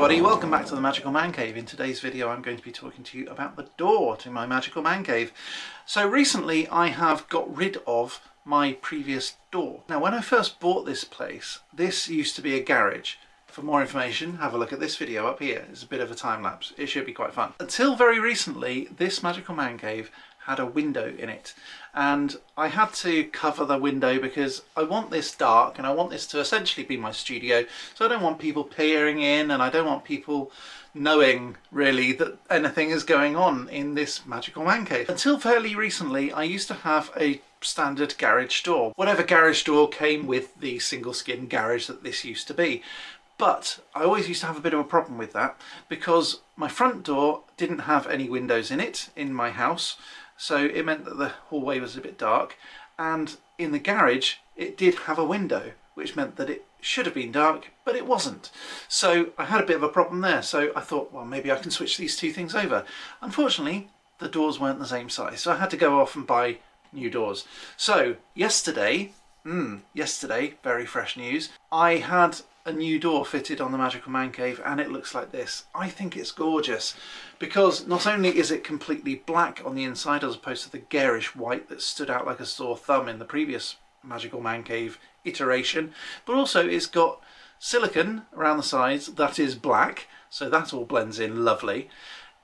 everybody, welcome back to the Magical Man Cave. In today's video I'm going to be talking to you about the door to my Magical Man Cave. So recently I have got rid of my previous door. Now when I first bought this place, this used to be a garage. For more information, have a look at this video up here. It's a bit of a time lapse. It should be quite fun. Until very recently, this Magical Man Cave had a window in it, and I had to cover the window because I want this dark and I want this to essentially be my studio, so I don't want people peering in and I don't want people knowing really that anything is going on in this Magical Man Cave. Until fairly recently I used to have a standard garage door. Whatever garage door came with the single skin garage that this used to be. But I always used to have a bit of a problem with that because my front door didn't have any windows in it in my house, so it meant that the hallway was a bit dark, and in the garage it did have a window, which meant that it should have been dark, but it wasn't. So I had a bit of a problem there, so I thought, well, maybe I can switch these two things over. Unfortunately, the doors weren't the same size, so I had to go off and buy new doors. So yesterday, very fresh news, I had a new door fitted on the Magical Man Cave, and it looks like this. I think it's gorgeous because not only is it completely black on the inside as opposed to the garish white that stood out like a sore thumb in the previous Magical Man Cave iteration, but also it's got silicone around the sides that is black, so that all blends in lovely.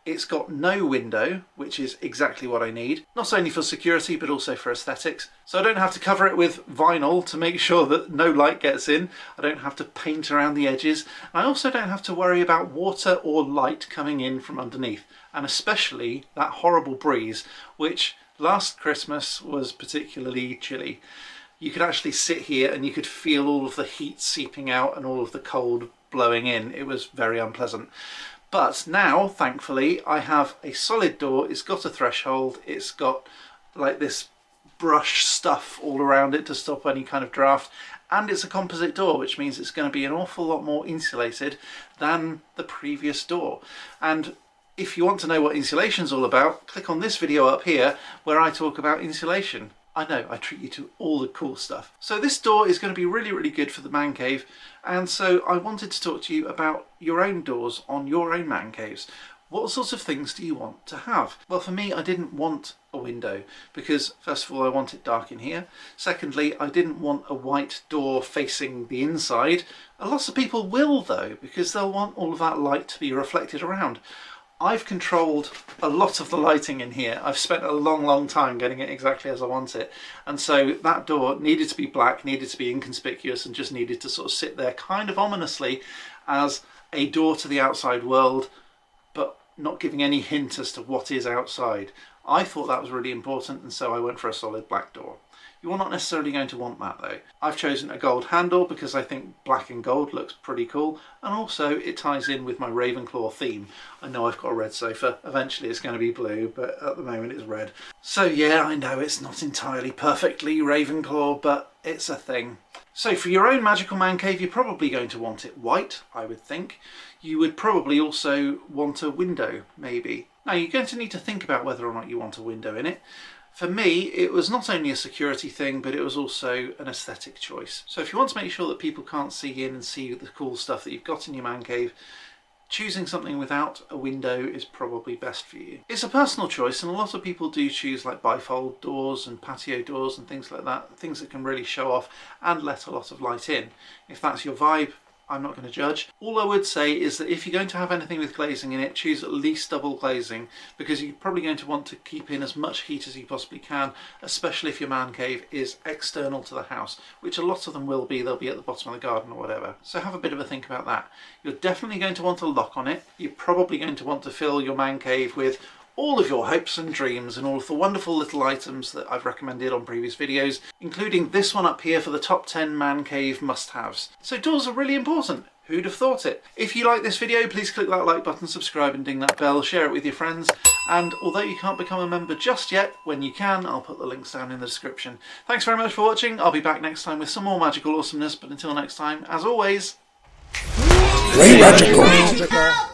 It's got no window, which is exactly what I need, not only for security but also for aesthetics. So I don't have to cover it with vinyl to make sure that no light gets in. I don't have to paint around the edges. I also don't have to worry about water or light coming in from underneath, and especially that horrible breeze, which last Christmas was particularly chilly. You could actually sit here and you could feel all of the heat seeping out and all of the cold blowing in. It was very unpleasant. But now, thankfully, I have a solid door. It's got a threshold. It's got like this brush stuff all around it to stop any kind of draft. And it's a composite door, which means it's going to be an awful lot more insulated than the previous door. And if you want to know what insulation is all about, click on this video up here where I talk about insulation. I know, I treat you to all the cool stuff. So this door is going to be really good for the man cave, and so I wanted to talk to you about your own doors on your own man caves. What sorts of things do you want to have? Well, for me, I didn't want a window because first of all I want it dark in here. Secondly, I didn't want a white door facing the inside. Lots of people will though, because they'll want all of that light to be reflected around. I've controlled a lot of the lighting in here. I've spent a long time getting it exactly as I want it. And so that door needed to be black, needed to be inconspicuous, and just needed to sort of sit there kind of ominously as a door to the outside world, but not giving any hint as to what is outside. I thought that was really important, and so I went for a solid black door. You're not necessarily going to want that though. I've chosen a gold handle because I think black and gold looks pretty cool, and also it ties in with my Ravenclaw theme. I know I've got a red sofa, eventually it's going to be blue, but at the moment it's red. So yeah, I know it's not entirely perfectly Ravenclaw, but it's a thing. So for your own Magical Man Cave, you're probably going to want it white, I would think. You would probably also want a window, maybe. Now you're going to need to think about whether or not you want a window in it. For me, it was not only a security thing, but it was also an aesthetic choice. So if you want to make sure that people can't see in and see the cool stuff that you've got in your man cave, choosing something without a window is probably best for you. It's a personal choice, and a lot of people do choose like bifold doors and patio doors and things like that, things that can really show off and let a lot of light in. If that's your vibe, I'm not going to judge. All I would say is that if you're going to have anything with glazing in it, choose at least double glazing, because you're probably going to want to keep in as much heat as you possibly can, especially if your man cave is external to the house, which a lot of them will be. They'll be at the bottom of the garden or whatever. So have a bit of a think about that. You're definitely going to want a lock on it. You're probably going to want to fill your man cave with all of your hopes and dreams and all of the wonderful little items that I've recommended on previous videos, including this one up here for the top 10 man cave must-haves. So doors are really important. Who'd have thought it? If you like this video, please click that like button, subscribe and ding that bell, share it with your friends, and although you can't become a member just yet, when you can, I'll put the links down in the description. Thanks very much for watching. I'll be back next time with some more magical awesomeness, but until next time, as always, Magical.